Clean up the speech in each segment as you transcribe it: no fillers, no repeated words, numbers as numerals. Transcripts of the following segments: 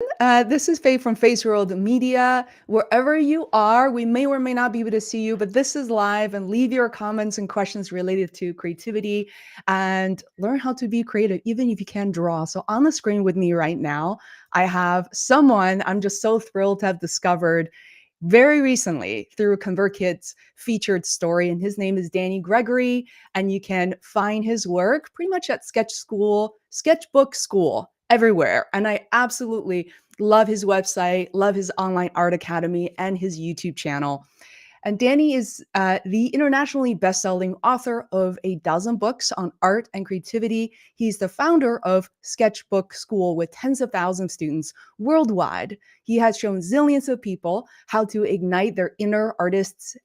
This is Faye from Face World Media. Wherever you are, we may or may not be able to see you, but this is live and leave your comments and questions related to creativity and learn how to be creative, even if you can't draw. So on the screen with me right now, I have someone I'm just so thrilled to have discovered very recently through ConvertKit's featured story, and his name is Danny Gregory, and you can find his work pretty much at Sketchbook Skool, everywhere. And I absolutely love his website, love his online art academy, and his YouTube channel. And Danny is the internationally best-selling author of a dozen books on art and creativity. He's the founder of Sketchbook Skool with tens of thousands of students worldwide. He has shown zillions of people how to ignite their inner artists,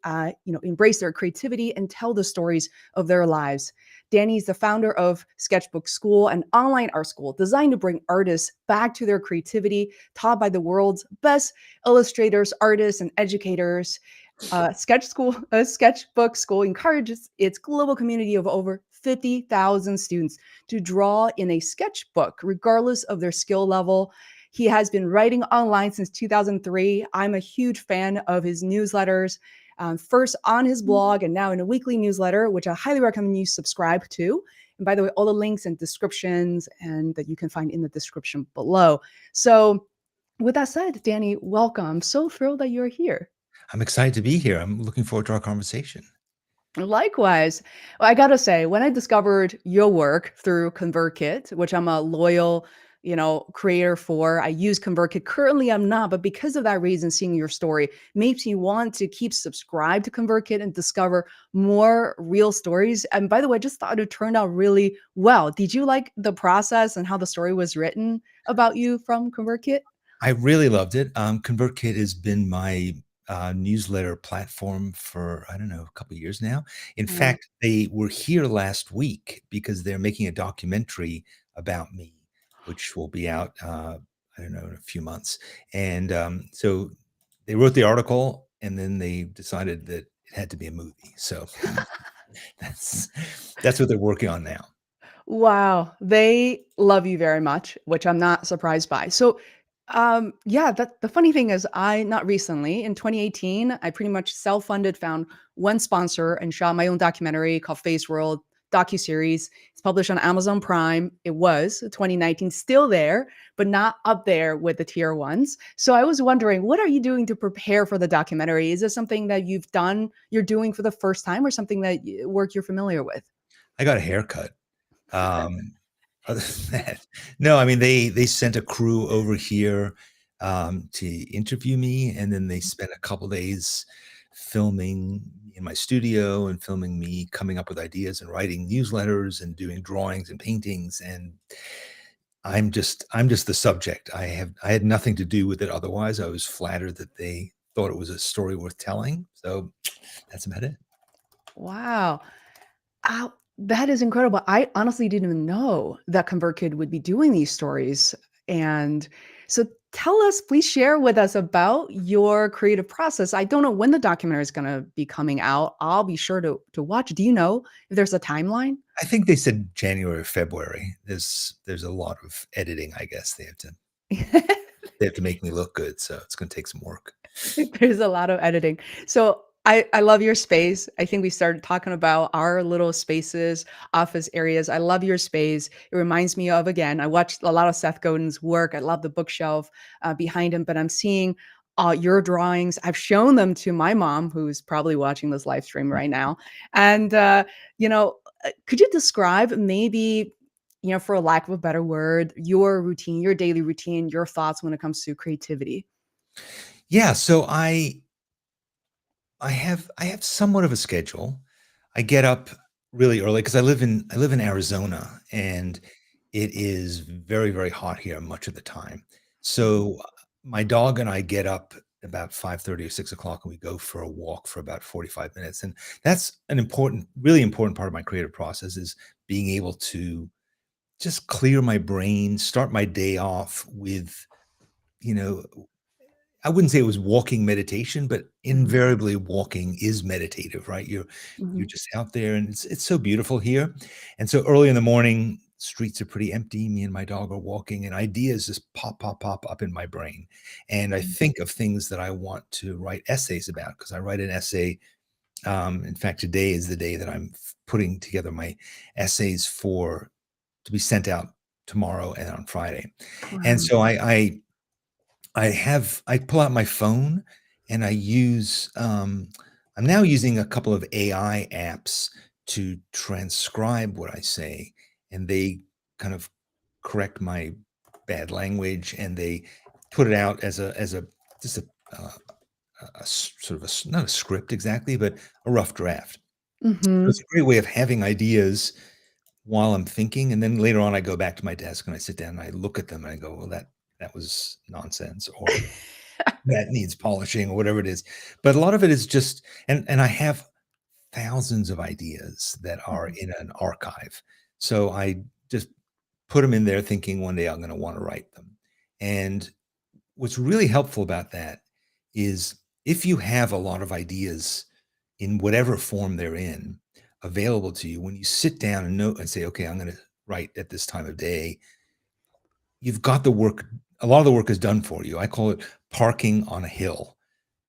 embrace their creativity and tell the stories of their lives. Danny is the founder of Sketchbook Skool, an online art school designed to bring artists back to their creativity, taught by the world's best illustrators, artists, and educators. Sketchbook Skool encourages its global community of over 50,000 students to draw in a sketchbook, regardless of their skill level. He has been writing online since 2003. I'm a huge fan of his newsletters, first on his blog and now in a weekly newsletter, which I highly recommend you subscribe to. And by the way, all the links and descriptions and that you can find in the description below. So with that said, Danny, welcome. I'm so thrilled that you're here. I'm excited to be here. I'm looking forward to our conversation. Likewise. Well, I gotta say, when I discovered your work through ConvertKit, which I'm a loyal, creator for, I use ConvertKit. Currently, I'm not, but because of that reason, seeing your story makes me want to keep subscribed to ConvertKit and discover more real stories. And by the way, I just thought it turned out really well. Did you like the process and how the story was written about you from ConvertKit? I really loved it. ConvertKit has been my newsletter platform for, I don't know, a couple of years now. In Wow. fact, they were here last week because they're making a documentary about me, which will be out, I don't know, in a few months. And so they wrote the article and then they decided that it had to be a movie. So that's that's what they're working on now. Wow, they love you very much, which I'm not surprised by. So, yeah, that the funny thing is, I not recently in 2018, I pretty much self-funded, found one sponsor, and shot my own documentary called Face World docuseries. It's published on Amazon Prime. It was 2019, still there, but not up there with the tier ones. So I was wondering, what are you doing to prepare for the documentary? Is this something that you're doing for the first time, or something that work you're familiar with? I got a haircut. Um, Other than that, no, I mean, they sent a crew over here, to interview me, and then they spent a couple days filming in my studio and filming me coming up with ideas and writing newsletters and doing drawings and paintings, and I'm just the subject. I had nothing to do with it otherwise. I was flattered that they thought it was a story worth telling, so that's about it. Wow. That is incredible. I honestly didn't even know that ConvertKid would be doing these stories. And so tell us, please share with us about your creative process. I don't know when the documentary is going to be coming out. I'll be sure to watch. Do you know if there's a timeline? I think they said January or February. There's a lot of editing, I guess. They have to make me look good, so it's gonna take some work. There's a lot of editing. So I love your space. I think we started talking about our little spaces, office areas. I love your space. It reminds me of, again, I watched a lot of Seth Godin's work. I love the bookshelf behind him, but I'm seeing your drawings. I've shown them to my mom, who's probably watching this live stream right now. And, could you describe maybe, for a lack of a better word, your routine, your daily routine, your thoughts when it comes to creativity? Yeah, so I have somewhat of a schedule. I get up really early because I live in Arizona, and it is very, very hot here much of the time. So, my dog and I get up about 5:30 or 6 o'clock, and we go for a walk for about 45 minutes, and that's an important really important part of my creative process is being able to just clear my brain, start my day off with, you know, I wouldn't say it was walking meditation, but Mhm, invariably walking is meditative, right? You're mhm. just out there and it's so beautiful here. And so early in the morning, streets are pretty empty. Me and my dog are walking, and ideas just pop, pop, pop up in my brain. And I think of things that I want to write essays about because I write an essay. In fact, today is the day that I'm putting together my essays for to be sent out tomorrow and on Friday. And Wow. so I pull out my phone and I use I'm now using a couple of AI apps to transcribe what I say, and they kind of correct my bad language, and they put it out as a just uh, sort of not a script exactly, but a rough draft. So Mhm. it's a great way of having ideas while I'm thinking, and then later on I go back to my desk and I sit down and I look at them and I go, well, that was nonsense, or that needs polishing, or whatever it is. But a lot of it is just, and I have thousands of ideas that are Mhm. in an archive. So I just put them in there thinking one day I'm going to want to write them. And what's really helpful about that is if you have a lot of ideas in whatever form they're in available to you, when you sit down and note and say, okay, I'm going to write at this time of day, you've got the work. A lot of the work is done for you. I call it parking on a hill.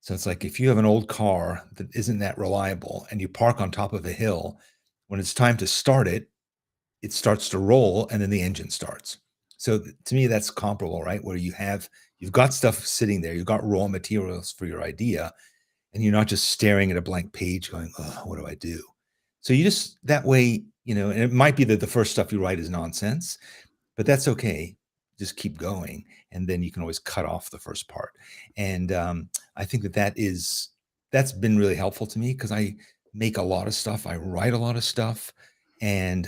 So it's like if you have an old car that isn't that reliable and you park on top of a hill, when it's time to start it, it starts to roll and then the engine starts. So to me, that's comparable, right? Where you've got stuff sitting there, you've got raw materials for your idea, and you're not just staring at a blank page going, oh, what do I do? So you just that way, and it might be that the first stuff you write is nonsense, but that's okay. Just keep going, and then you can always cut off the first part. And I think that's been really helpful to me because I make a lot of stuff. I write a lot of stuff, and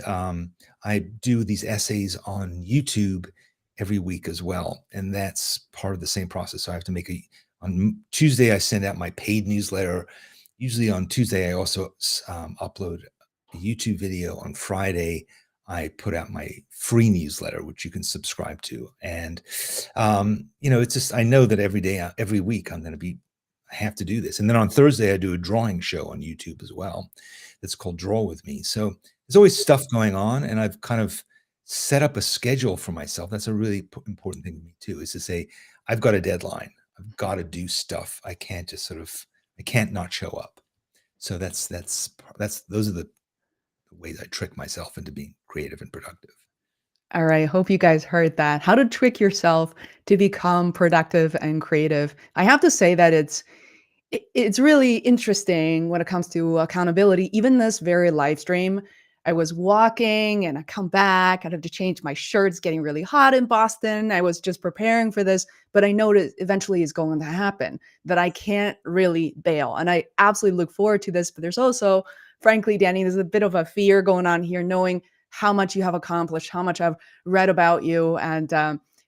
I do these essays on YouTube every week as well, and that's part of the same process. So I have to make a on Tuesday. I send out my paid newsletter. Usually on Tuesday, I also upload a YouTube video. On Friday, I put out my free newsletter, which you can subscribe to. And, it's just, I know that every day, every week, I have to do this. And then on Thursday, I do a drawing show on YouTube as well. That's called Draw With Me. So there's always stuff going on. And I've kind of set up a schedule for myself. That's a really important thing to me, too, is to say, I've got a deadline. I've got to do stuff. I can't just I can't not show up. So those are the ways I trick myself into being creative and productive. All right. Hope you guys heard that. How to trick yourself to become productive and creative. I have to say that it's really interesting when it comes to accountability. Even this very live stream, I was walking and I come back. I have to change my shirt. It's getting really hot in Boston. I was just preparing for this, but I know that eventually is going to happen, that I can't really bail. And I absolutely look forward to this. But there's also, frankly, Danny, there's a bit of a fear going on here, knowing how much you have accomplished, how much I've read about you.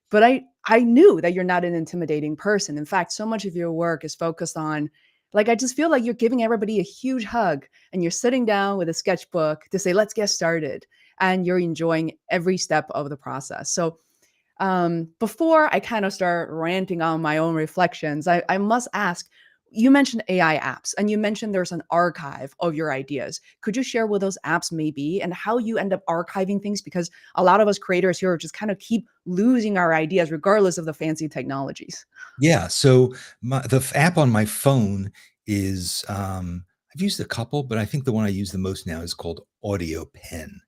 But I knew that you're not an intimidating person. In fact, so much of your work is focused on, like, I just feel like you're giving everybody a huge hug and you're sitting down with a sketchbook to say, let's get started. And you're enjoying every step of the process. So before I kind of start ranting on my own reflections, I must ask, you mentioned AI apps and you mentioned there's an archive of your ideas. Could you share what those apps may be and how you end up archiving things? Because a lot of us creators here just kind of keep losing our ideas regardless of the fancy technologies. Yeah. So the app on my phone is I've used a couple, but I think the one I use the most now is called Audio Pen.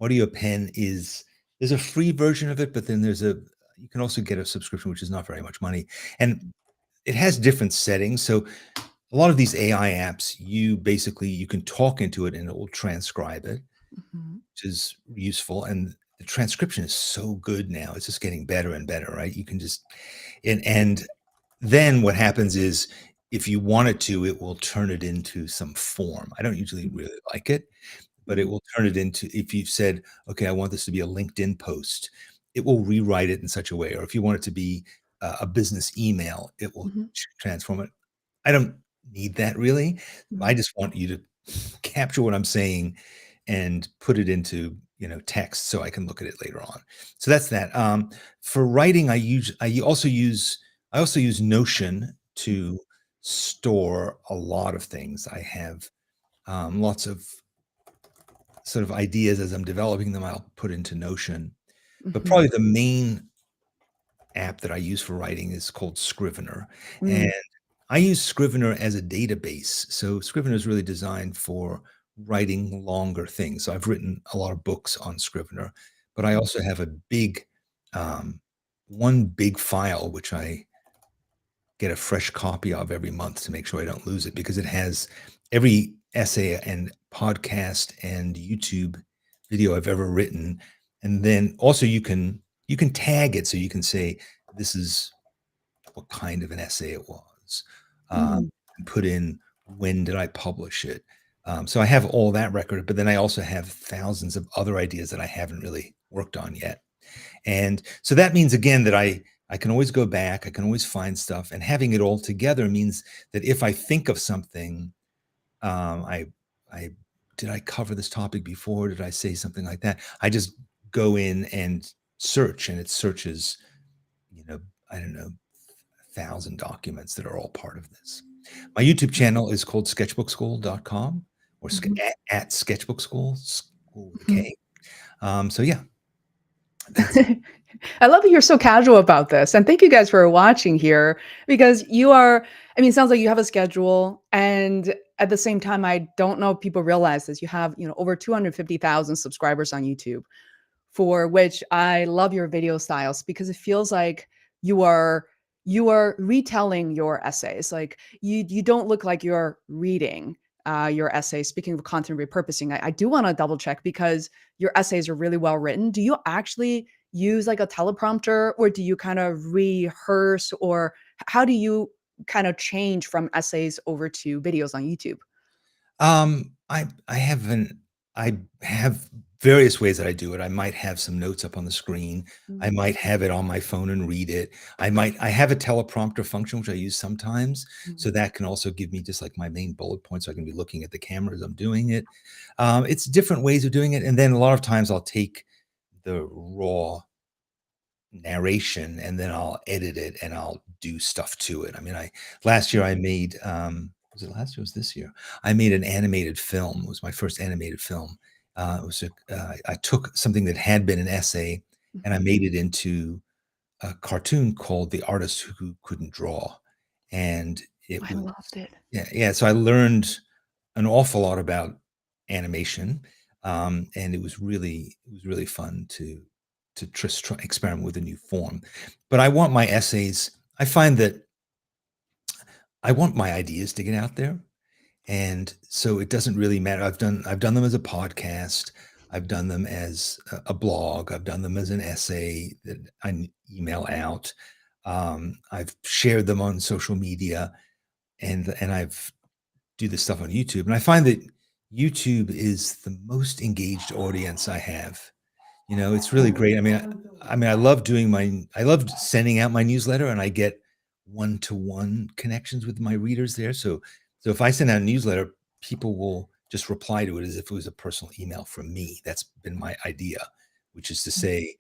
Audio Pen is there's a free version of it, but then you can also get a subscription, which is not very much money, and it has different settings. So a lot of these AI apps, you can talk into it and it will transcribe it, Mhm. which is useful. And the transcription is so good now; it's just getting better and better, right? You can just and then what happens is if you want it to, it will turn it into some form. I don't usually really like it, but it Mhm. will turn it into if you've said, okay, I want this to be a LinkedIn post, it will rewrite it in such a way. Or if you want it to be a business email, it will Mhm. transform it. I don't need that really. Mhm. I just want you to capture what I'm saying and put it into text so I can look at it later on. So that's that. For writing, I also use Notion to store a lot of things. I have lots of sort of ideas as I'm developing them, I'll put into Notion. But Mhm. probably the main app that I use for writing is called Scrivener, and Mm, I use Scrivener as a database. So Scrivener is really designed for writing longer things. So I've written a lot of books on Scrivener, but I mhm, also have a big, um, one big file which I get a fresh copy of every month to make sure I don't lose it because it has every essay and podcast and YouTube video I've ever written. And then also you can tag it so you can say this is what kind of an essay it was. Um, mm, and put in when did I publish it. So I have all that record, but then I also have thousands of other ideas that I haven't really worked on yet. And so that means again that I can always go back, I can always find stuff, and having it all together means that if I think of something, um, I I did I cover this topic before? Did I say something like that? I just go in and search, and it searches, you know, I don't know, 1,000 documents that are all part of this. My YouTube channel is called sketchbookskool.com or mhm. at Sketchbook Skool, school with a Mhm. K. So yeah, that's I love that you're so casual about this. And thank you guys for watching here because you are, I mean, it sounds like you have a schedule. And at the same time, I don't know if people realize this. You have, over 250,000 subscribers on YouTube, for which I love your video styles because it feels like you are you are retelling your essays. Like you don't look like you're reading your essays. Speaking of content repurposing, I do want to double check because your essays are really well written. Do you actually use like a teleprompter or do you kind of rehearse or how do you kind of change from essays over to videos on YouTube? I haven't I have various ways that I do it. I might have some notes up on the screen. I Mm, might have it on my phone and read it. I have a teleprompter function, which I use sometimes. So mm, that can also give me just like my main bullet points. So I can be looking at the camera as I'm doing it. It's different ways of doing it. And then a lot of times I'll take the raw narration and then I'll edit it and I'll do stuff to it. I mean, I last year I made was it last year? Or was this year? I made an animated film. It was my first animated film. I took something that had been an essay and I mhm. made it into a cartoon called The Artist Who Couldn't Draw. And it I was loved it. yeah. So I learned an awful lot about animation, and it was really fun to just try experiment with a new form. But I want my essays. I find that I want my ideas to get out there, and so it doesn't really matter. I've done them as a podcast. I've done them as a blog. I've done them as an essay that email out. I've shared them on social media, and I've do this stuff on YouTube, and I find that YouTube is the most engaged audience I have. You know, it's really great. I mean, I love sending out my newsletter, and I get one-to-one connections with my readers there. So if I send out a newsletter, people will just reply to it as if it was a personal email from me. That's been my idea, which is to say,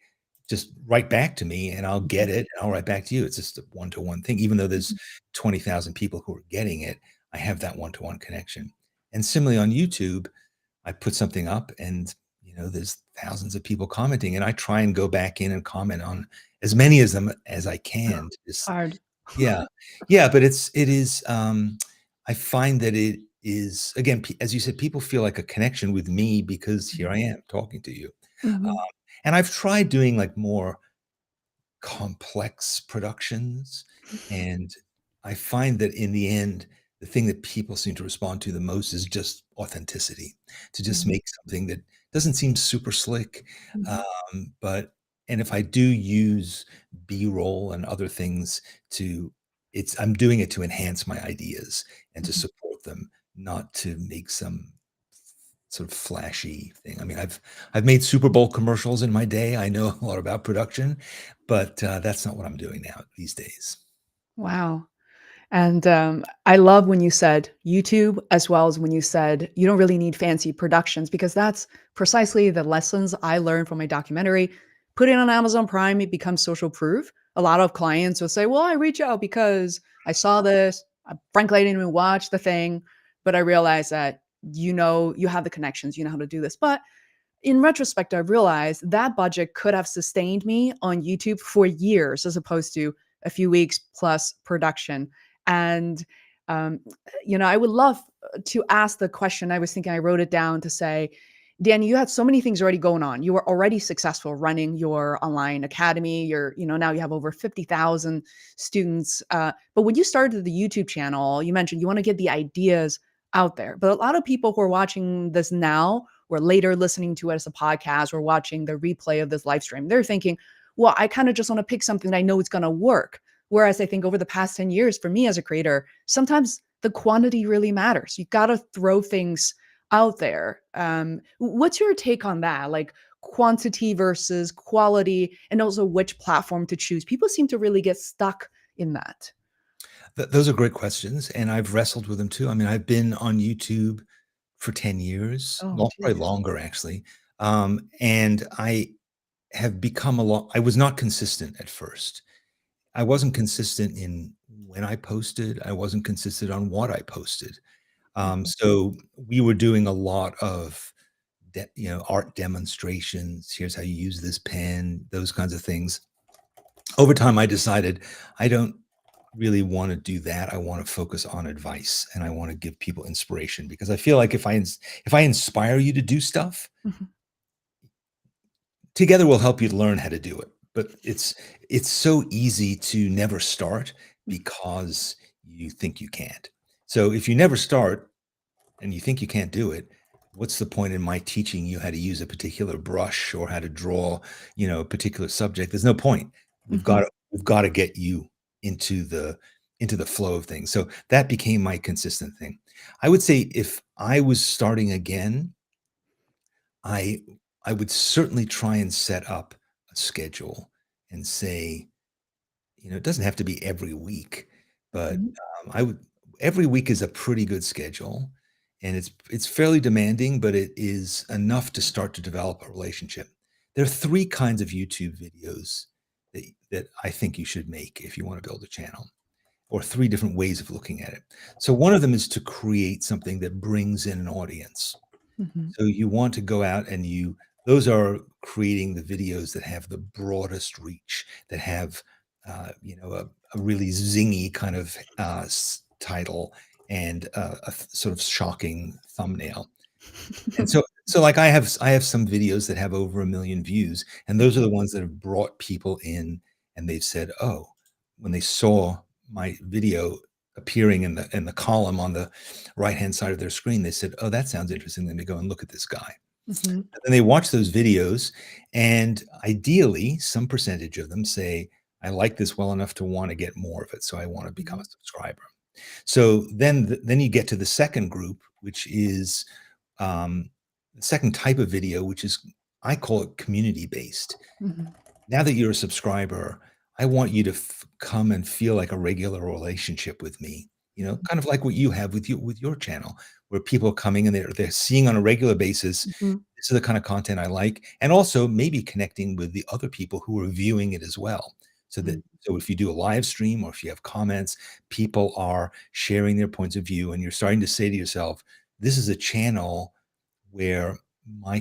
just write back to me, and I'll get Mhm, it, and I'll write back to you. It's just a one-to-one thing. Even though there's mhm, 20,000 people who are getting it, I have that one-to-one connection. And similarly on YouTube, I put something up and there's thousands of people commenting and I try and go back in and comment on as many as them as I oh, can. Just hard. yeah. Yeah, but it is I find that it is again as you said people feel like a connection with me because here I Mhm, am talking to you. mhm, Um, and I've tried doing like more complex productions. And I find that in the end, the thing that people seem to respond to the most is just authenticity, to just mhm, make something that doesn't seem super slick. mhm, But, and if I do use B roll and other things I'm doing it to enhance my ideas and to mhm. support them, not to make some sort of flashy thing. I mean, I've made Super Bowl commercials in my day. I know a lot about production, but that's not what I'm doing now these days. Wow. And, I love when you said YouTube, as well as when you said you don't really need fancy productions, because that's precisely the lessons I learned from my documentary. Put it on Amazon Prime, it becomes social proof. A lot of clients will say, "Well, I reach out because I saw this. Frankly, I didn't even watch the thing, but I realized that you have the connections, you know how to do this." But In retrospect, I realized that budget could have sustained me on YouTube for years as opposed to a few weeks plus production. And, um, I would love to ask the question. I was thinking, I wrote it down to say, Danny, you had so many things already going on. You were already successful running your online academy. Now you have over 50,000 students. But when you started the YouTube channel, you mentioned you want to get the ideas out there. But a lot of people who are watching this now or later listening to it as a podcast or watching the replay of this live stream, they're thinking, well, I kind of just want to pick something that I know it's going to work. Whereas I think over the past 10 years, for me as a creator, sometimes the quantity really matters. You got to throw things out there. What's your take on that? Like quantity versus quality, and also which platform to choose? People seem to really get stuck in that. Those are great questions, and I've wrestled with them too. I mean, I've been on YouTube for 10 years, Oh, probably geez. longer actually. And I have become a lot. I was not consistent at first. I wasn't consistent in when I posted. I wasn't consistent on what I posted. Mhm, So we were doing a lot of, art demonstrations. Here's how you use this pen, those kinds of things. Over time, I decided I don't really want to do that. I want to focus on advice and I want to give people inspiration because I feel like if I inspire you to do stuff, mhm, together we'll help you learn how to do it. But it's so easy to never start mhm, because you think you can't. So if you never start and you think you can't do it, what's the point in my teaching you how to use a particular brush or how to draw, a particular subject? There's no point. mhm, We've got to get you into the flow of things. So that became my consistent thing. I would say if I was starting again, I I would certainly try and set up a schedule and say, it doesn't have to be every week, but, mhm, I would every week is a pretty good schedule, and it's fairly demanding, but it is enough to start to develop a relationship. There are 3 kinds of YouTube videos that I think you should make if you wanna build a channel, or 3 different ways of looking at it. So one of them is to create something that brings in an audience. mhm, So you want to go out and those are creating the videos that have the broadest reach, that have, a really zingy kind of, title and a sort of shocking thumbnail. And so like I have some videos that have over 1,000,000 views, and those are the ones that have brought people in, and they've said, "Oh," when they saw my video appearing in the column on the right-hand side of their screen, they said, "Oh, that sounds interesting. Let me go and look at this guy." mhm, And then they watch those videos, and ideally, some percentage of them say, "I like this well enough to wanna get more of it, so I wanna become mhm, a subscriber." So then you get to the second group, which is, the second type of video, which is I call it community based. mhm, Now that you're a subscriber, I want you to come and feel like a regular relationship with me. Kind of like what you have with your channel, where people are coming and they're seeing on a regular basis. mhm, This is the kind of content I like, and also maybe connecting with the other people who are viewing it as well. mhm, So if you do a live stream or if you have comments, people are sharing their points of view, and you're starting to say to yourself, "This is a channel where my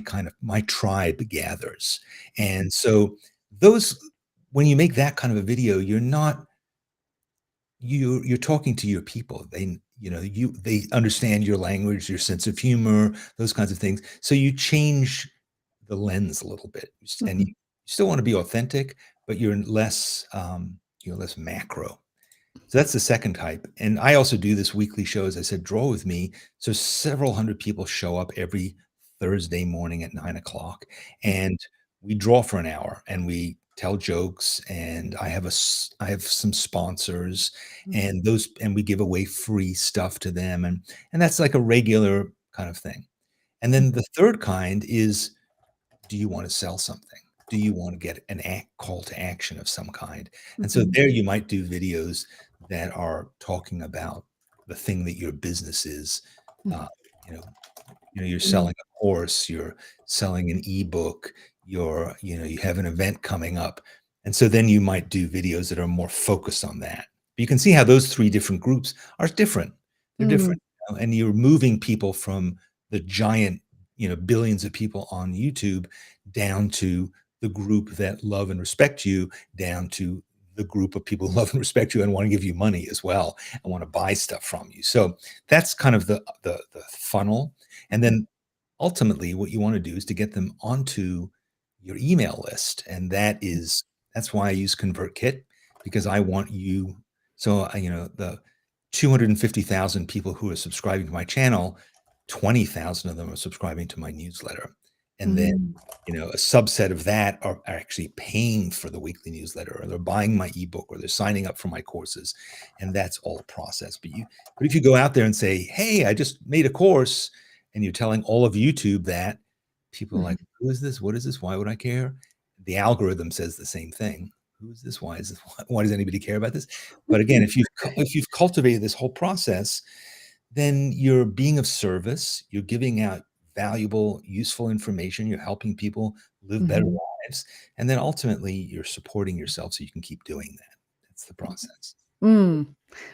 tribe gathers." And so those when you make that kind of a video, you're talking to your people. They understand your language, your sense of humor, those kinds of things. So you change the lens a little bit, and you mhm, still want to be authentic, but you're less less macro. So that's the second type. And I also do this weekly show, as I said, Draw With Me. So several hundred people show up every Thursday morning at 9 o'clock, mhm, and we draw for an hour and we tell jokes. And I have some sponsors, mhm, and we give away free stuff to them. And that's like a regular kind of thing. And mhm, then the third kind is, do you want to sell something? Do you want to get an call to action of some kind? And so mhm, there you might do videos that are talking about the thing that your business is. Uh, mhm, you know, you're mhm, selling a course, you're selling an ebook, you have an event coming up. And so then you might do videos that are more focused on that. You can see how those 3 different groups are different. They're mhm, different, and you're moving people from the giant, billions of people on YouTube, down to the group that love and respect you, down to the group of people who love and respect you and want to give you money as well and want to buy stuff from you. So that's kind of the funnel. And then ultimately what you want to do is to get them onto your email list. And that's why I use ConvertKit, because I want you. So the 250,000 people who are subscribing to my channel, 20,000 of them are subscribing to my newsletter. And then, Mm. a subset of that are actually paying for the weekly newsletter, or they're buying my ebook, or they're signing up for my courses. And that's all a process. But if you go out there and say, hey, I just made a course, and you're telling all of YouTube that, people are like, Mhm. who is this? What is this? Why would I care? The algorithm says the same thing. Who is this? Why is this? Why does anybody care about this? But again, if you've cultivated this whole process, then you're being of service. You're giving out valuable, useful information. You're helping people live better Mhm. lives, and then ultimately, you're supporting yourself so you can keep doing that. That's the process. Mm.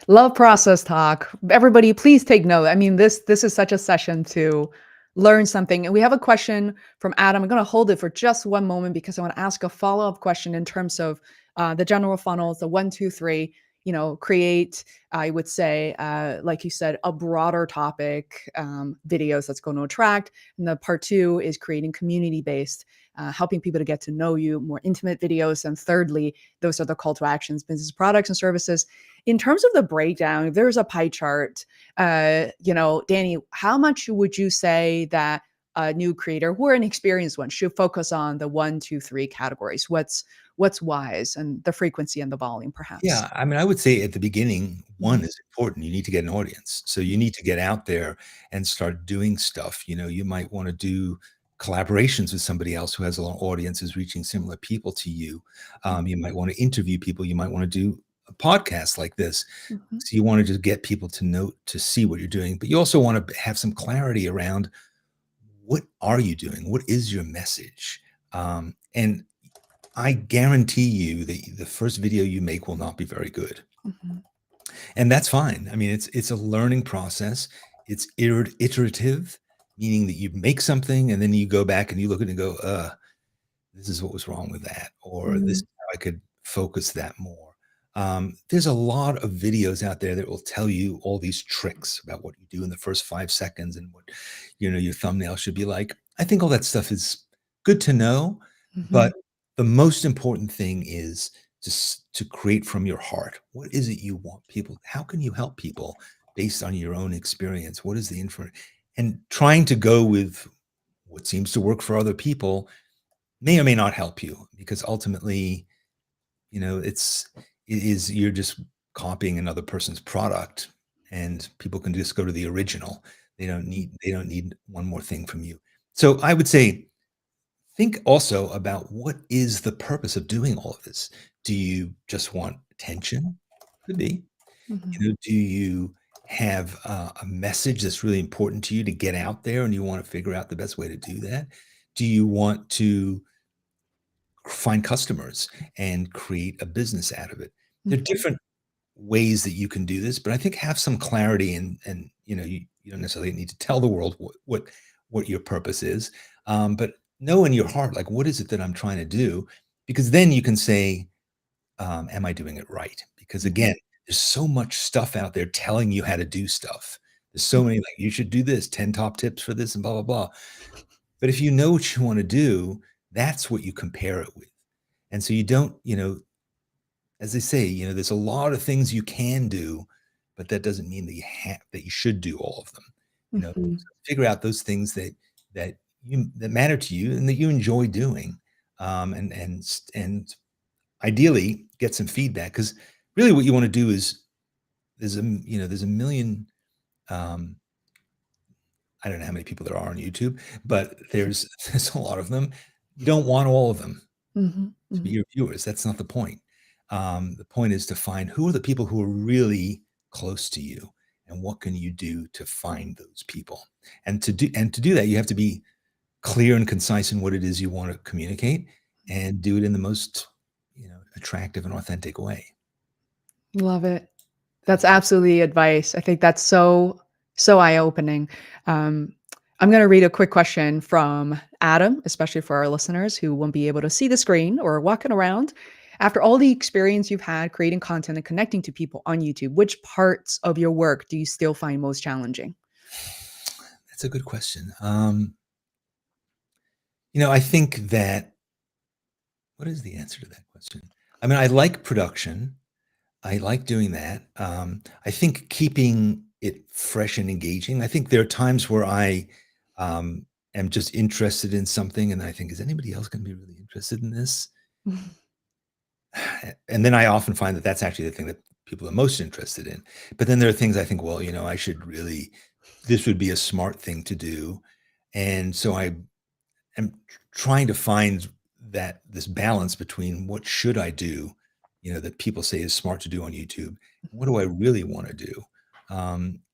Love process talk. Everybody, please take note. I mean, this is such a session to learn something. And we have a question from Adam. I'm going to hold it for just one moment because I want to ask a follow up question in terms of the general funnels, the 1, 2, 3. Create. I would say, like you said, a broader topic videos that's going to attract. And the part 2 is creating community based. Helping people to get to know you, more intimate videos. And thirdly, those are the call to actions, business products and services. In terms of the breakdown, if there's a pie chart, Danny, how much would you say that a new creator or an experienced one should focus on the 1, 2, 3 categories? What's wise and the frequency and the volume, perhaps? Yeah, I mean, I would say at the beginning, one Mhm, is important. You need to get an audience. So you need to get out there and start doing stuff. You might want to do collaborations with somebody else who has a long audience, is reaching similar people to you. You might want to interview people. You might want to do a podcast like this. mhm, So you want to just get people to see what you're doing, but you also want to have some clarity around, what are you doing? What is your message? And I guarantee you that the first video you make will not be very good, mhm, and that's fine. I mean, it's a learning process. It's iterative, meaning that you make something and then you go back and you look at it and go, this is what was wrong with that, or this mhm, is how I could focus that more. There's a lot of videos out there that will tell you all these tricks about what you do in the first 5 seconds and what your thumbnail should be like. I think all that stuff is good to know, mhm, but the most important thing is just to create from your heart. What is it you want people? How can you help people based on your own experience? What is the info? And trying to go with what seems to work for other people may or may not help you, because ultimately, you're just copying another person's product, and people can just go to the original. They don't need one more thing from you. So I would say, think also about, what is the purpose of doing all of this? Do you just want attention? Could be. mhm, Do you have a message that's really important to you to get out there, and you want to figure out the best way to do that? Do you want to find customers and create a business out of it? There are mhm, different ways that you can do this, but I think have some clarity, and you don't necessarily need to tell the world what your purpose is, but know in your heart, like, what is it that I'm trying to do? Because then you can say, am I doing it right? Because mhm, again, there's so much stuff out there telling you how to do stuff. There's so many, like, you should do this, 10 top tips for this, and blah blah blah. But if you know what you want to do, that's what you compare it with. And so you don't, as they say, there's a lot of things you can do, but that doesn't mean that you should do all of them. mhm. So figure out those things that matter to you and that you enjoy doing, and ideally get some feedback, because really what you want to do is, there's a million. Um, I don't know how many people there are on YouTube, but there's a lot of them. You don't want all of them Mhm, to be mhm, your viewers. That's not the point. The point is to find, who are the people who are really close to you, and what can you do to find those people. And to do that, you have to be clear and concise in what it is you want to communicate, and do it in the most attractive and authentic way. Love it. That's Thank you. absolutely advice. I think that's so eye-opening. Um, I'm going to read a quick question from Adam, especially for our listeners who won't be able to see the screen or walking around. After all the experience you've had creating content and connecting to people on YouTube, which parts of your work do you still find most challenging? That's a good question. I think that what is the answer to that question? I mean, I like production. I like doing that. I think keeping it fresh and engaging. I think there are times where I am just interested in something, and I think, is anybody else going to be really interested in this? And then I often find that that's actually the thing that people are most interested in. But then there are things I think, well, I should really, this would be a smart thing to do. And so I am trying to find that this balance between what should I do, that people say is smart to do on YouTube. What do I really want to do?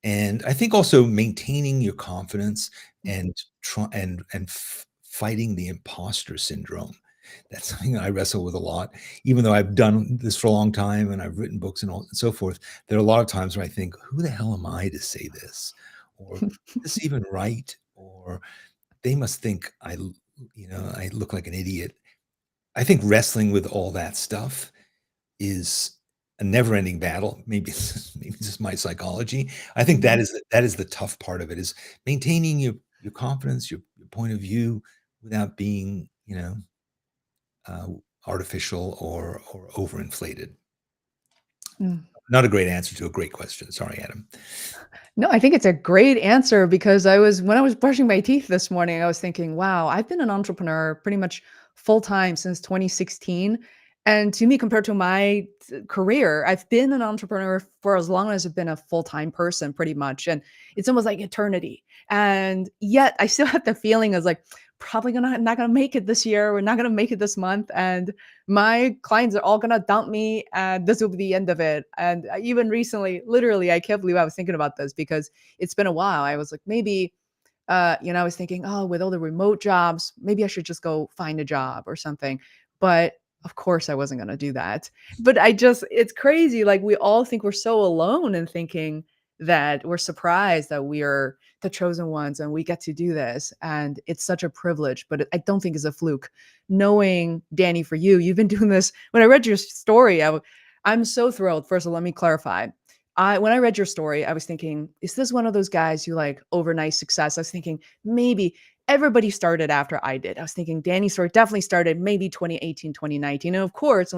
And I think also maintaining your confidence and try and fighting the imposter syndrome. That's something that I wrestle with a lot. Even though I've done this for a long time and I've written books and all and so forth, there are a lot of times where I think, "Who the hell am I to say this?" Or, "Is this even right?" Or, "They must think I look like an idiot." I think wrestling with all that stuff is a never-ending battle. Maybe maybe it's just my psychology. I think that Mhm. is the tough part of it, is maintaining your confidence, your point of view without being, uh, artificial or overinflated. Mm. Not a great answer to a great question. Sorry, Adam. No, I think it's a great answer because when I was brushing my teeth this morning, I was thinking, wow, I've been an entrepreneur pretty much full time since 2016. And to me, compared to my career, I've been an entrepreneur for as long as I've been a full time person, pretty much. And it's almost like eternity. And yet I still have the feeling as like, probably not gonna make it this year. We're not gonna make it this month. And my clients are all gonna dump me, and this will be the end of it. And even recently, literally, I can't believe I was thinking about this because it's been a while. I was like, maybe, I was thinking, oh, with all the remote jobs, maybe I should just go find a job or something. But of course, I wasn't gonna do that. But it's crazy. Like we all think we're so alone in thinking that we're surprised that we are the chosen ones and we get to do this. And it's such a privilege, but I don't think it's a fluke. Knowing Danny, for you, you've been doing this. When I read your story, I'm so thrilled. First of all, let me clarify. When I read your story, I was thinking, is this one of those guys who like overnight success? I was thinking maybe everybody started after I did. I was thinking Danny's story definitely started maybe 2018, 2019. And of course,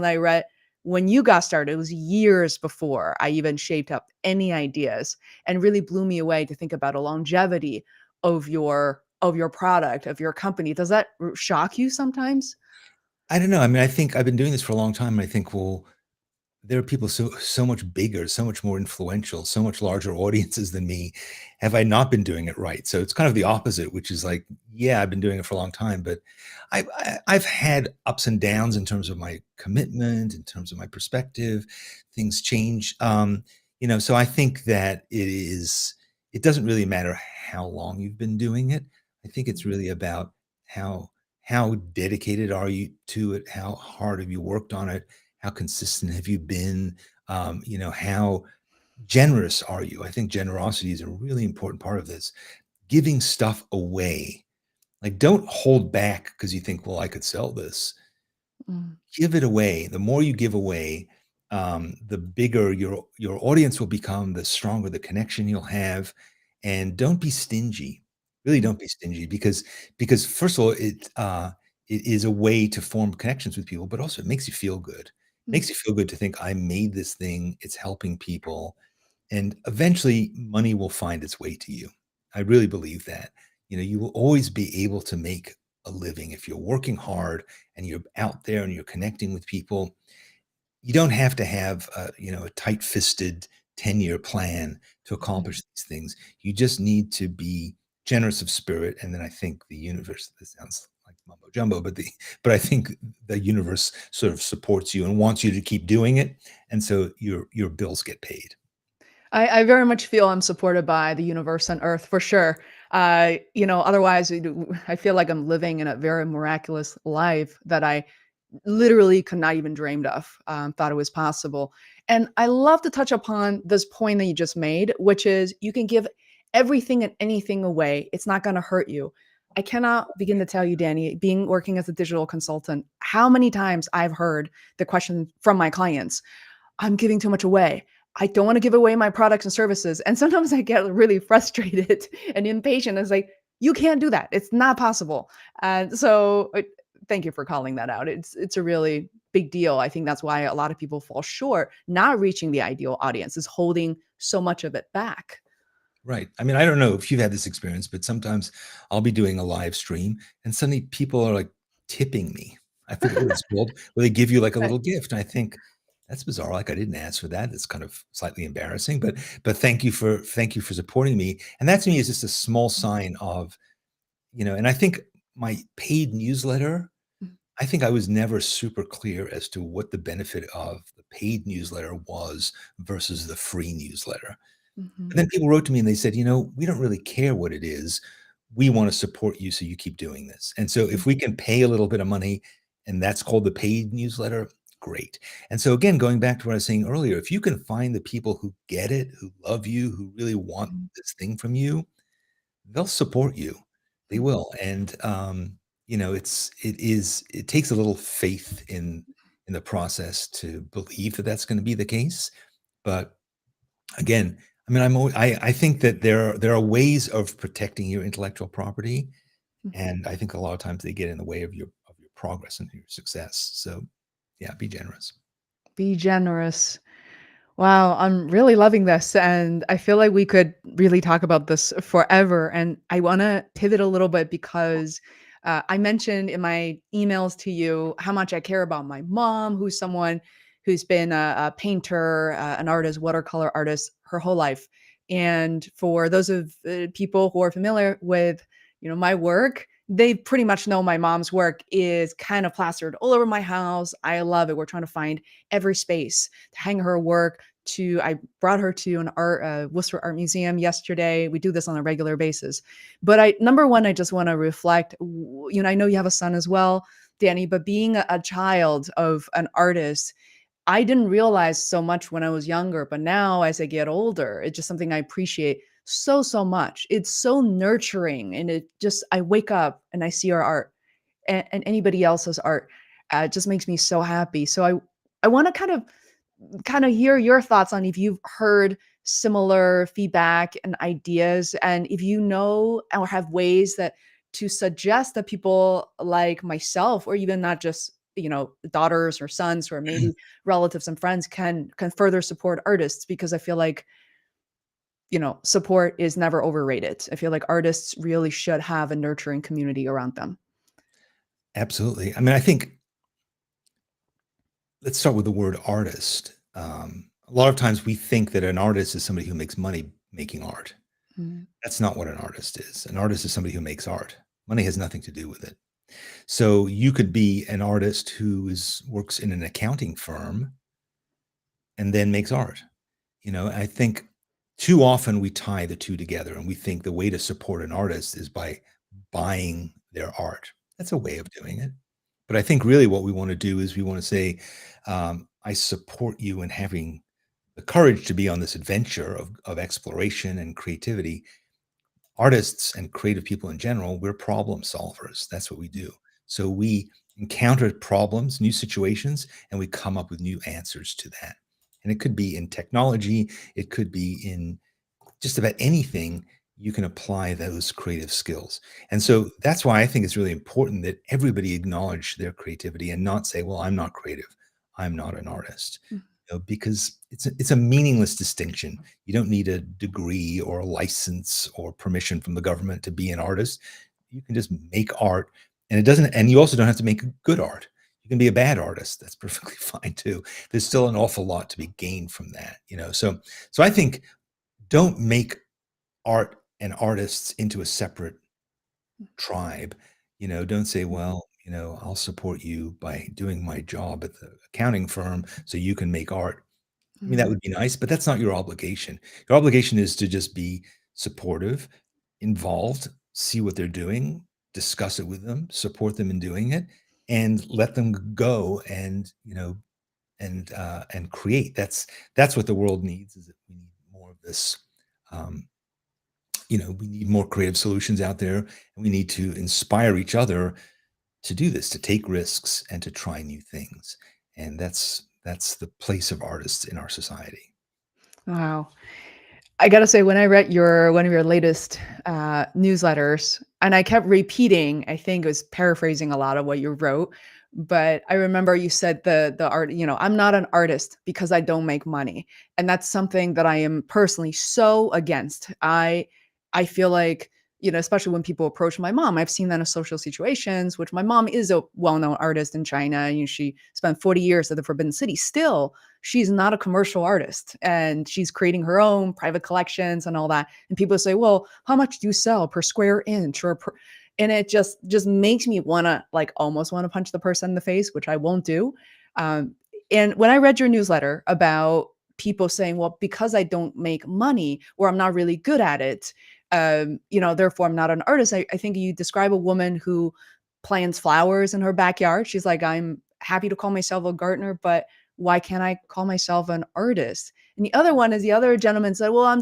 when you got started, it was years before I even shaped up any ideas, and really blew me away to think about a longevity of your product, of your company. Does that shock you sometimes? I don't know. I mean, I think I've been doing this for a long time, and I think, well, there are people so much bigger, so much more influential, so much larger audiences than me. Have I not been doing it right? So it's kind of the opposite, which is like, yeah, I've been doing it for a long time, but I've had ups and downs in terms of my commitment, in terms of my perspective. Things change. So I think that it doesn't really matter how long you've been doing it. I think it's really about how how dedicated are you to it? How hard have you worked on it? How consistent have you been? How generous are you? I think generosity is a really important part of this. Giving stuff away. Like, don't hold back because you think, well, I could sell this. Mm, Give it away. The more you give away, the bigger your audience will become, the stronger the connection you'll have. And don't be stingy. Really mm, don't be stingy, because first of all, it is a way to form connections with people, but also it makes you feel good. mm, Makes you feel good to think, I made this thing, it's helping people, and eventually money will find its way to you. I really believe that. You will always be able to make a living if you're working hard and you're out there and you're connecting with people. You don't have to have a tight-fisted 10-year plan to mm. accomplish these things. You just need to be generous of spirit, and then I think the universe, this sounds like mumbo jumbo, but I think the universe sort of supports you and wants you to keep doing it, and so your bills get paid. I very much feel I'm supported by the universe and earth for sure. Otherwise, I feel like I'm living in a very miraculous life that I literally could not even dreamed of, thought it was possible. And I love to touch upon this point that you just made, which is you can give everything and anything away. It's not going to hurt you. I cannot begin to tell you, Danny, being working as a digital consultant, how many times I've heard the question from my clients, I'm giving too much away. I don't want to give away my products and services. And sometimes I get really frustrated and impatient. It's like, you can't do that. It's not possible. And so thank you for calling that out. It's a really big deal. I think that's why a lot of people fall short, not reaching the ideal audience, is holding so much of it back. Right. I mean, I don't know if you've had this experience, but sometimes I'll be doing a live stream and suddenly people are like tipping me. I forget what it's called, where they give you like a Right. little gift. And I think that's bizarre. Like I didn't ask for that. It's kind of slightly embarrassing, but thank you for supporting me. And that to me is just a small sign of, and I think my paid newsletter, I think I was never super clear as to what the benefit of the paid newsletter was versus the free newsletter. Mhm, And then people wrote to me and they said, we don't really care what it is. We want to support you so you keep doing this. And so if we mhm, can pay a little bit of money and that's called the paid newsletter, great. And so again, going back to what I was saying earlier, if you can find the people who get it, who love you, who really want mhm, this thing from you, they'll support you. They mhm, will. And it takes a little faith in the process to believe that that's going to be the case. But again, I mean, I think that there are ways of protecting your intellectual property, mhm. and I think a lot of times they get in the way of your progress and your success. So, yeah, be generous. Be generous. Wow, I'm really loving this. And I feel like we could really talk about this forever. And I want to pivot a little bit because I mentioned in my emails to you how much I care about my mom, who's someone who's been a painter, an artist, watercolor artist her whole life. And for those of people who are familiar with, my work, they pretty much know my mom's work is kind of plastered all over my house. I love it. We're trying to find every space to hang her work. To I brought her to an art Worcester Art Museum yesterday. We do this on a regular basis. But I number one, I just want to reflect. I know you have a son as well, Danny. But being a child of an artist, I didn't realize so much when I was younger. But now, as I get older, it's just something I appreciate so much. It's so nurturing, and I wake up and I see our art and anybody else's art. It just makes me so happy. So I want to kind of hear your thoughts on if you've heard similar feedback and ideas, and if you know or have ways that to suggest that people like myself, or even not just daughters or sons, or maybe relatives and friends can further support artists, because I feel like support is never overrated. I feel like artists really should have a nurturing community around them. Absolutely. I mean, I think let's start with the word artist. A lot of times we think that an artist is somebody who makes money making art. Mm, That's not what an artist is. An artist is somebody who makes art. Money has nothing to do with it. So you could be an artist who works in an accounting firm and then makes art. I think too often we tie the two together and we think the way to support an artist is by buying their art. That's a way of doing it. But I think really what we want to do is we want to say, I support you in having the courage to be on this adventure of exploration and creativity. Artists and creative people in general, we're problem solvers. That's what we do. So we encounter problems, new situations, and we come up with new answers to that. And it could be in technology, it could be in just about anything. You can apply those creative skills. And so that's why I think it's really important that everybody acknowledge their creativity and not say, well, I'm not creative. I'm not an artist. mm, Because it's a meaningless distinction. You don't need a degree or a license or permission from the government to be an artist. You can just make art, and you also don't have to make good art. You can be a bad artist. That's perfectly fine too. There's still an awful lot to be gained from that. So I think don't make art and artists into a separate tribe. Don't say, well, I'll support you by doing my job at the accounting firm so you can make art. I mean, that mm, would be nice, but that's not your obligation. Your obligation is to just be supportive, involved, see what they're doing, discuss it with them, support them in doing it, and let them go and create. That's what the world needs. Is that we need more of this um, We need more creative solutions out there, and we need to inspire each other to do this, to take risks and to try new things. And that's the place of artists in our society. Wow. I gotta say, when I read your one of your latest newsletters, and I kept repeating, I think it was paraphrasing a lot of what you wrote, but I remember you said the art, I'm not an artist because I don't make money, and that's something that I am personally so against. I feel like, especially when people approach my mom, I've seen that in social situations, which my mom is a well-known artist in China. She spent 40 years at the Forbidden City. Still, she's not a commercial artist, and she's creating her own private collections and all that. And people say, well, how much do you sell per square inch or per, and it just makes me want to, like, almost want to punch the person in the face, which I won't do. Um, and when I read your newsletter about people saying, well, because I don't make money or I'm not really good at it, therefore I'm not an artist. I think you describe a woman who plants flowers in her backyard. She's like, I'm happy to call myself a gardener, but why can't I call myself an artist? And the other one is the other gentleman said, well,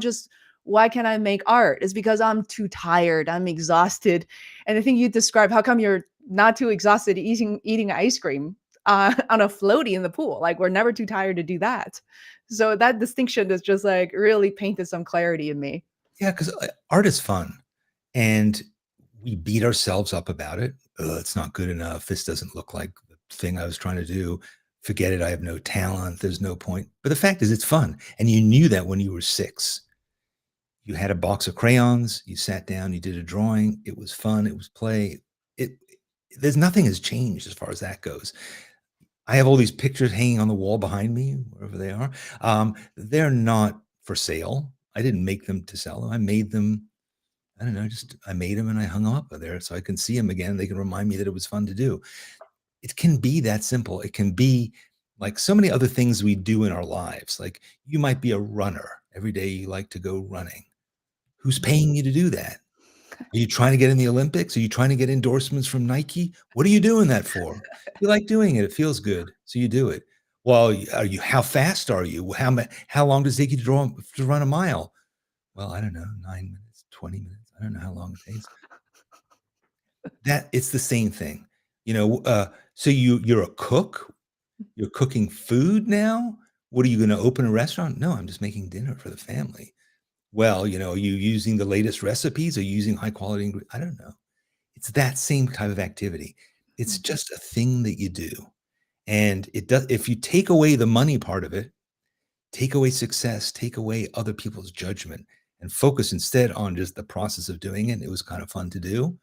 why can't I make art? It's because I'm too tired. I'm exhausted. And I think you describe how come you're not too exhausted eating ice cream on a floaty in the pool. Like, we're never too tired to do that. So that distinction is just like really painted some clarity in me. Yeah, because art is fun, and we beat ourselves up about it. "Ugh, it's not good enough. This doesn't look like the thing I was trying to do. Forget it. I have no talent. There's no point." But the fact is, it's fun, and you knew that when you were 6. You had a box of crayons. You sat down. You did a drawing. It was fun. It was play. It there's nothing has changed as far as that goes. I have all these pictures hanging on the wall behind me, wherever they are. They're not for sale. I didn't make them to sell them. I made them. I don't know. Just I made them and I hung them up there so I can see them again. They can remind me that it was fun to do. It can be that simple. It can be like so many other things we do in our lives. Like you might be a runner. Every day you like to go running. Who's paying you to do that? Are you trying to get in the Olympics? Are you trying to get endorsements from Nike? What are you doing that for? You like doing it. It feels good, so you do it. Well, are you how fast are you? How long does it take you to run a mile? Well, I don't know, 9 minutes, 20 minutes. I don't know how long it takes. That it's the same thing. So you're a cook? You're cooking food now? What are you gonna open a restaurant? No, I'm just making dinner for the family. Well, are you using the latest recipes? Are you using high quality I don't know. It's that same type of activity. It's just a thing that you do. And it does if you take away the money part of it, take away success, take away other people's judgment, and focus instead on just the process of doing it. It was kind of fun to do.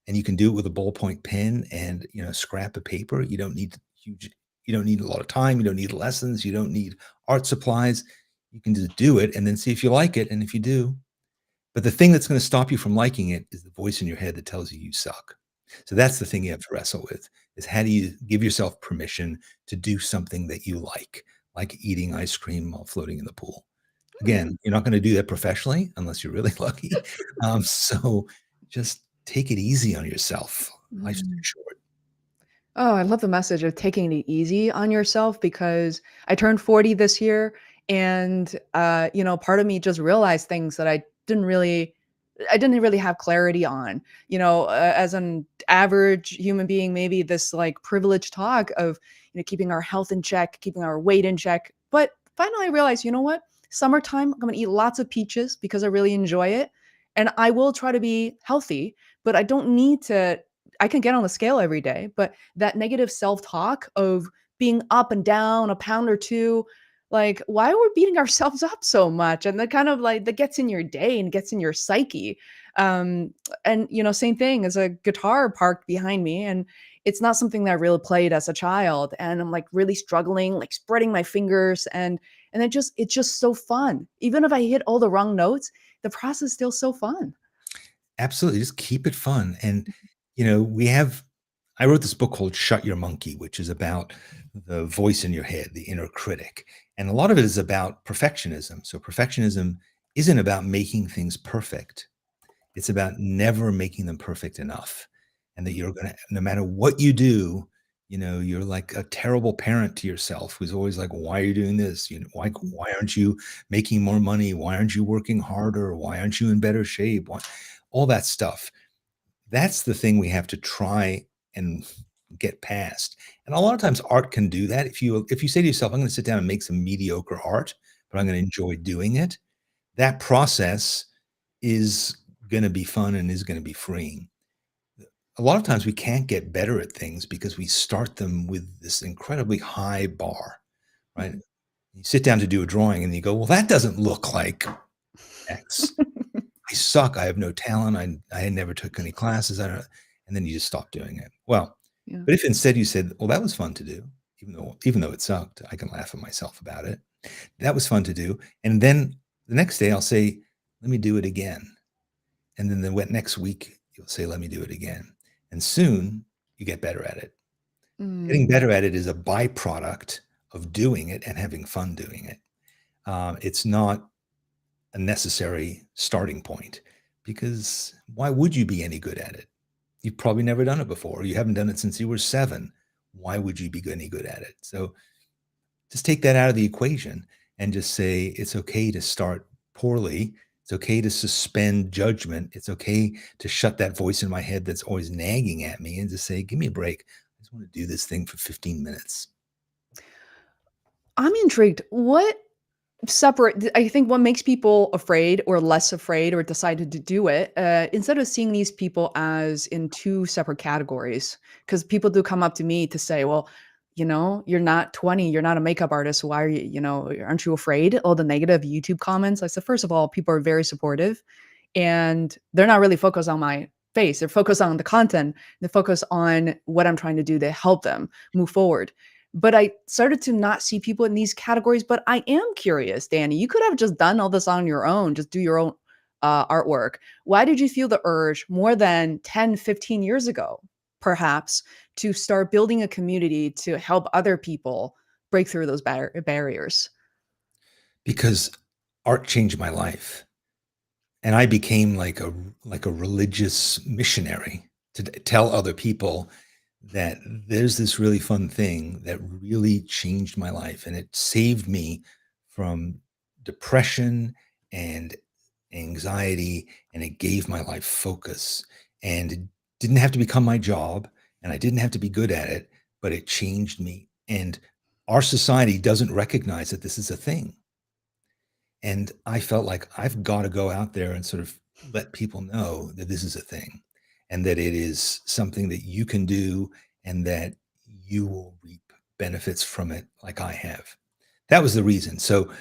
And you can do it with a ballpoint pen and scrap of paper. You don't need a lot of time, you don't need lessons, you don't need art supplies. You can just do it and then see if you like it. And if you do, but the thing that's going to stop you from liking it is the voice in your head that tells you you suck. So that's the thing you have to wrestle with is how do you give yourself permission to do something that you like eating ice cream while floating in the pool. Again, you're not going to do that professionally unless you're really lucky. So just take it easy on yourself. Life's too Mm. short. Oh, I love the message of taking it easy on yourself because I turned 40 this year, and part of me just realized things that I didn't really have clarity on. As an average human being, maybe this like privileged talk of keeping our health in check, keeping our weight in check. But finally I realized, you know what? Summertime, I'm gonna eat lots of peaches because I really enjoy it. And I will try to be healthy, but I don't need to. I can get on the scale every day, but that negative self-talk of being up and down a pound or two, like, why are we beating ourselves up so much? And that kind of like that gets in your day and gets in your psyche. And same thing as a guitar parked behind me, and it's not something that I really played as a child. And I'm like really struggling, like spreading my fingers, and it's just so fun. Even if I hit all the wrong notes, the process is still so fun. Absolutely. Just keep it fun. And, I wrote this book called Shut Your Monkey, which is about the voice in your head, the inner critic. And a lot of it is about perfectionism. So perfectionism isn't about making things perfect. It's about never making them perfect enough. And that you're going to, no matter what you do, You're like a terrible parent to yourself who's always like, "Why are you doing this? Why aren't you making more money? Why aren't you working harder? Why aren't you in better shape?" Why all that stuff. That's the thing we have to try and get past. And a lot of times art can do that. If you say to yourself, "I'm gonna sit down and make some mediocre art, but I'm gonna enjoy doing it," that process is gonna be fun and is gonna be freeing. A lot of times we can't get better at things because we start them with this incredibly high bar, right? Mhm. You sit down to do a drawing and you go, "Well, that doesn't look like X. I suck. I have no talent. I never took any classes. I don't," and then you just stop doing it. Well, Yeah. but if instead you said, "Well, that was fun to do, even though it sucked, I can laugh at myself about it. That was fun to do." And then the next day I'll say, "Let me do it again." And then next week you'll say, "Let me do it again." And soon you get better at it. Getting Mm. better at it is a byproduct of doing it and having fun doing it. It's not a necessary starting point because why would you be any good at it? You've probably never done it before. You haven't done it since you were 7. Why would you be any good at it? So just take that out of the equation and just say it's okay to start poorly. It's okay to suspend judgment. It's okay to shut that voice in my head that's always nagging at me and just say, "Give me a break. I just want to do this thing for 15 minutes." I'm intrigued. I think what makes people afraid or less afraid or decided to do it, instead of seeing these people as in 2 separate categories, because people do come up to me to say, "Well, you're not 20, you're not a makeup artist, so why are aren't you afraid all the negative YouTube comments?" I said, "First of all, people are very supportive, and they're not really focused on my face. They're focused on the content. They focus on what I'm trying to do to help them move forward." But I started to not see people in these categories. But I am curious, Danny. You could have just done all this on your own, just do your own artwork. Why did you feel the urge more than 10, 15 years ago, perhaps, to start building a community to help other people break through those barriers? Because art changed my life. And I became like a religious missionary to tell other people that there's this really fun thing that really changed my life, and it saved me from depression and anxiety, and it gave my life focus, and it didn't have to become my job, and I didn't have to be good at it, but it changed me, and our society doesn't recognize that this is a thing. And I felt like I've gotta go out there and sort of let people know that this is a thing and that it is something that you can do and that you will reap benefits from it like I have. That was the reason. So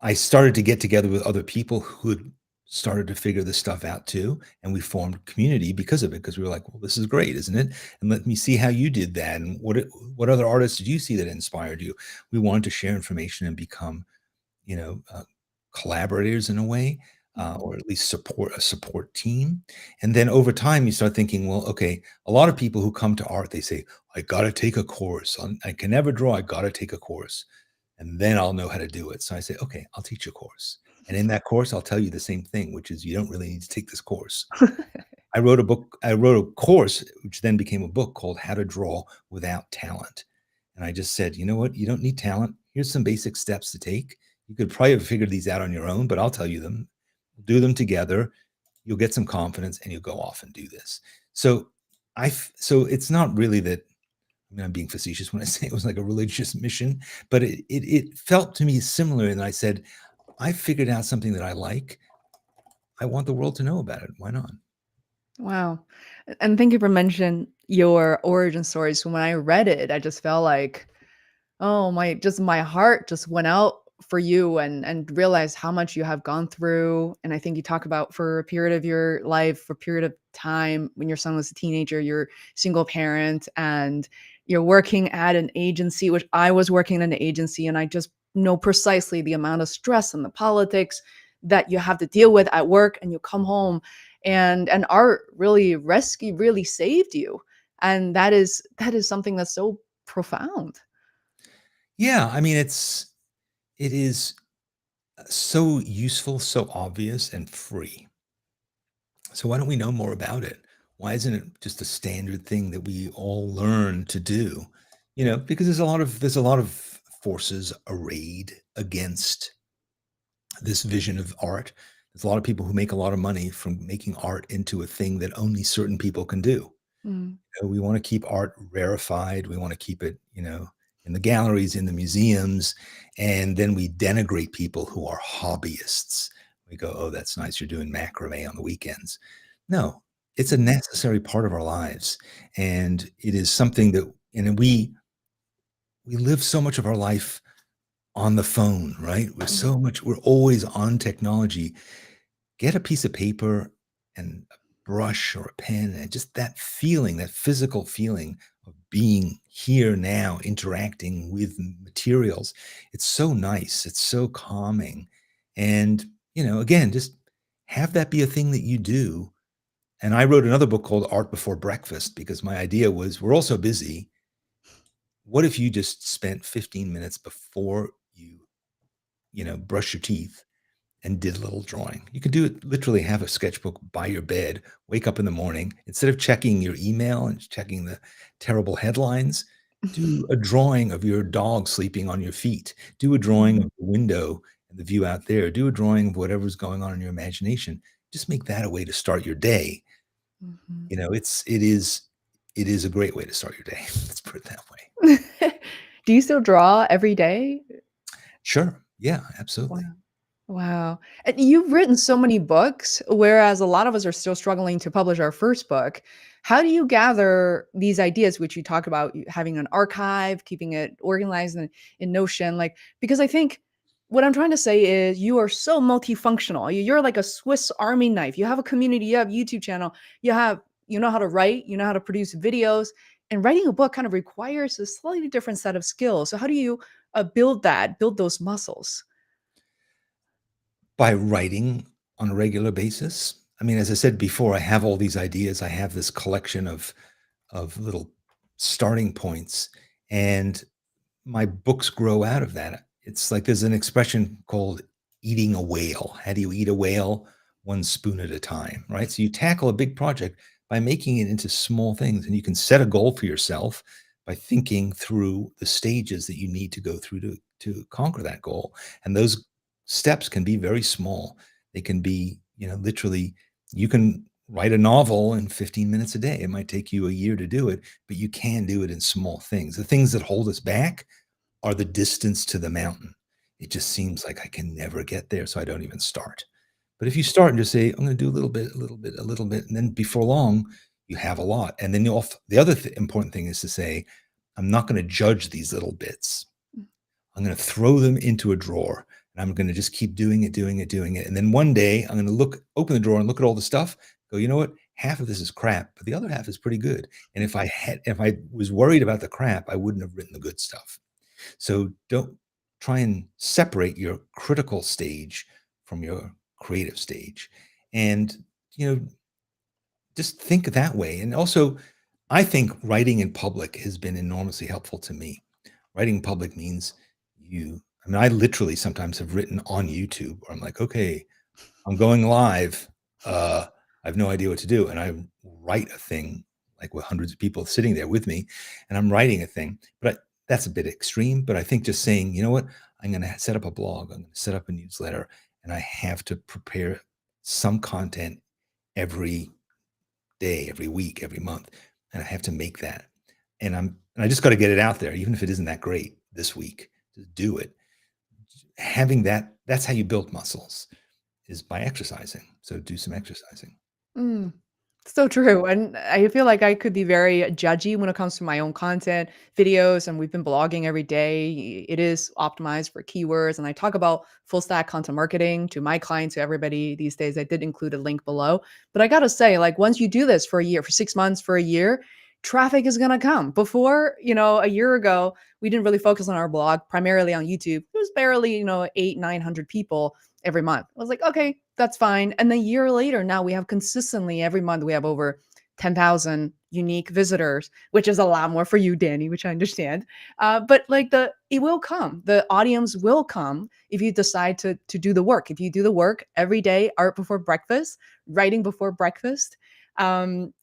I started to get together with other people who had started to figure this stuff out too, and we formed community because of it, because we were like, "Well, this is great, isn't it? And let me see how you did that, and what other artists did you see that inspired you?" We wanted to share information and become you know, uh, collaborators in a way, Mhm. or at least support team. And then over time, you start thinking, well, okay, a lot of people who come to art, they say, "I got to take a course. I can never draw. I got to take a course, and then I'll know how to do it." So I say, "Okay, I'll teach a course, and in that course, I'll tell you the same thing, which is you don't really need to take this course." I wrote a course, which then became a book called How to Draw Without Talent. And I just said, "You know what? You don't need talent. Here's some basic steps to take. You could probably have figured these out on your own, but I'll tell you them. Do them together. You'll get some confidence and you'll go off and do this." So so it's not really that, I mean, I'm being facetious when I say it was like a religious mission, but it felt to me similar. And I said, I figured out something that I like. I want the world to know about it. Why not? Wow. And thank you for mentioning your origin story. So when I read it, I just felt like, oh, my heart just went out for you and realized how much you have gone through. And I think you talk about for a period of your life, for a period of time when your son was a teenager, you're single parent and you're working at an agency, which I was working in an agency, and I just know precisely the amount of stress and the politics that you have to deal with at work, and you come home and art really saved you. And that is something that's so profound. Yeah, I mean, it is so useful, so obvious, and free. So why don't we know more about it? Why isn't it just a standard thing that we all learn to do? Because there's a lot of forces arrayed against this vision of art. There's a lot of people who make a lot of money from making art into a thing that only certain people can do. Mm, We want to keep art rarefied. We want to keep it, in the galleries, in the museums, and then we denigrate people who are hobbyists. We go, "Oh, that's nice. You're doing macrame on the weekends." No, it's a mm, necessary part of our lives, and it is something that, we live so much of our life on the phone, right? mm, We're always on technology. Get a piece of paper and a brush or a pen, and just that feeling, that physical feeling of being here now, interacting with materials. It's so nice. It's so calming. And, again, just have that be a thing that you do. And I wrote another book called Art Before Breakfast because my idea was we're all so busy. What if you just spent 15 minutes before you brush your teeth and did a little drawing? You could do it, literally have a sketchbook by your bed, wake up in the morning, instead of checking your email and checking the terrible headlines, do a drawing of your dog sleeping on your feet. Do a drawing mm, of the window and the view out there. Do a drawing of whatever's going on in your imagination. Just make that a way to start your day. mhm. It is a great way to start your day. Let's put it that way. Do you still draw every day? Sure. Yeah, Wow. absolutely. Wow. And you've written so many books, whereas a lot of us are still struggling to publish our first book. How do you gather these ideas, which you talk about having an archive, keeping it organized in Notion? Like, because I think what I'm trying to say is you are so multifunctional. You're like a Swiss Army knife. You have a community, you have YouTube channel, you know how to write, you know how to produce videos, and writing a book kind of requires a slightly different set of skills. So how do you build those muscles? By writing on a regular basis. I mean, as I said before, I have all these ideas. I have this collection of little starting points, and my books grow out of that. It's like there's an expression called eating a whale. How do you eat a whale? One spoon at a time, right? So you tackle a big project by making it into small things, and you can set a goal for yourself by thinking through the stages that you need to go through to conquer that goal. And those steps can be very small. They can be, literally, you can write a novel in 15 minutes a day. It might take you a year to do it, but you can do it in small things. The things that hold us back are the distance to the mountain. It just seems like I can never get there, so I don't even start. But if you start and just say, I'm going to do a little bit, a little bit, a little bit, and then before long, you have a lot. And then the other important thing is to say, I'm not going to judge these little bits. I'm going to throw them into a drawer, and I'm going to just keep doing it, doing it, doing it. And then one day I'm going to open the drawer and look at all the stuff, go, you know what? Half of this is crap, but the other half is pretty good. And if I was worried about the crap, I wouldn't have written the good stuff. So don't try and separate your critical stage from your creative stage. And, you know, just think that way. And also, I think writing in public has been enormously helpful to me. Writing in public means I literally sometimes have written on YouTube where I'm like, okay, I'm going live. I have no idea what to do. And I write a thing like with hundreds of people sitting there with me, and I'm writing a thing. That's a bit extreme. But I think just saying, you know what, I'm going to set up a blog, I'm going to set up a newsletter, and I have to prepare some content every day, every week, every month. And I have to make that. And I just got to get it out there, even if it isn't that great this week. Just do it. Having that's how you build muscles, is by exercising. So do some exercising. Mm. So true, and I feel like I could be very judgy when it comes to my own content, videos, and we've been blogging every day. It is optimized for keywords, and I talk about full stack content marketing to my clients, to everybody these days. I did include a link below, but I gotta say, like once you do this for a year, for 6 months, for a year, traffic is gonna come. Before, a year ago, we didn't really focus on our blog, primarily on YouTube. It was barely, 800, 900 people every month. I was like, okay, that's fine. And then a year later, now we have consistently every month we have over 10,000 unique visitors, which is a lot more for you, Danny, which I understand. But like it will come. The audience will come if you decide to do the work. If you do the work every day, art before breakfast, writing before breakfast. Um,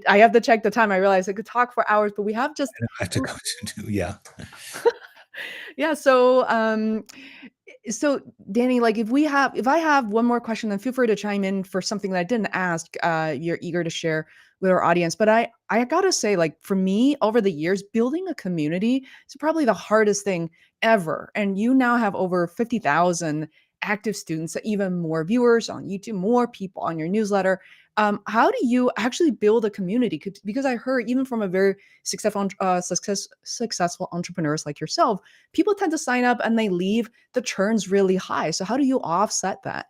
I have to check the time. I realized I could talk for hours, but we have just I have to go to yeah. yeah, so Danny, like if I have one more question, then feel free to chime in for something that I didn't ask. You're eager to share with our audience, but I gotta say, like for me, over the years, building a community is probably the hardest thing ever. And you now have over 50,000 active students, even more viewers on YouTube, more people on your newsletter. How do you actually build a community? Because I heard even from a very successful entrepreneurs like yourself, people tend to sign up and they leave. The churn's really high. So how do you offset that?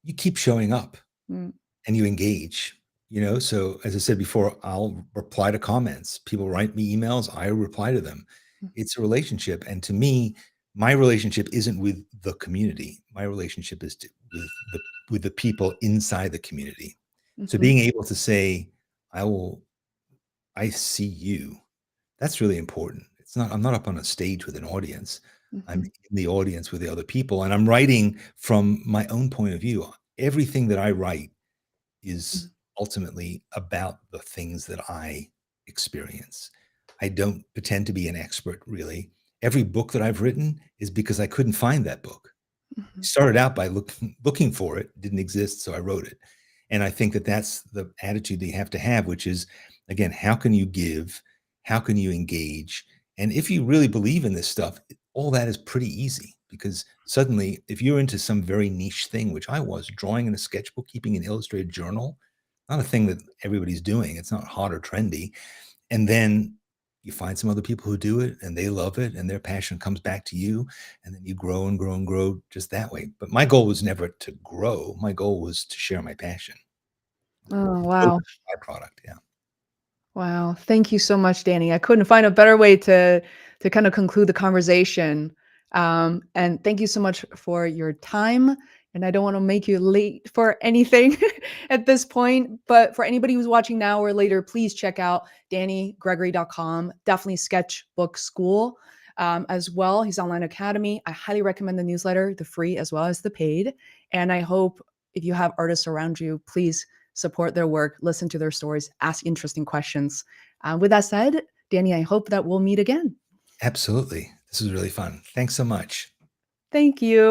You keep showing up Mm, and you engage, you know? So as I said before, I'll reply to comments. People write me emails, I reply to them. mm, It's a relationship. And to me, my relationship isn't with the community. My relationship is with the people inside the community. So mhm, being able to say, I will, I see you. That's really important. It's not I'm not up on a stage with an audience. I'm mhm, in the audience with the other people, and I'm writing from my own point of view. Everything that I write is mhm, ultimately about the things that I experience. I don't pretend to be an expert, really. Every book that I've written is because I couldn't find that book. I mhm, started out by looking for it, didn't exist, so I wrote it. And I think that that's the attitude that you have to have, which is, again, how can you give? How can you engage? And if you really believe in this stuff, all that is pretty easy because suddenly, if you're into some very niche thing, which I was, drawing in a sketchbook, keeping an illustrated journal, not a thing that everybody's doing. It's not hot or trendy. And then you find some other people who do it and they love it and their passion comes back to you. And then you grow and grow and grow just that way. But my goal was never to grow. My goal was to share my passion. oh, The growth wow. is a byproduct. Yeah. Wow. Thank you so much, Danny. I couldn't find a better way to kind of conclude the conversation. And thank you so much for your time. And I don't want to make you late for anything at this point. But for anybody who's watching now or later, please check out DannyGregory.com. Definitely Sketchbook Skool as well. His online academy. I highly recommend the newsletter, the free as well as the paid. And I hope if you have artists around you, please support their work, listen to their stories, ask interesting questions. With that said, Danny, I hope that we'll meet again. Absolutely. This was really fun. Thanks so much. Thank you.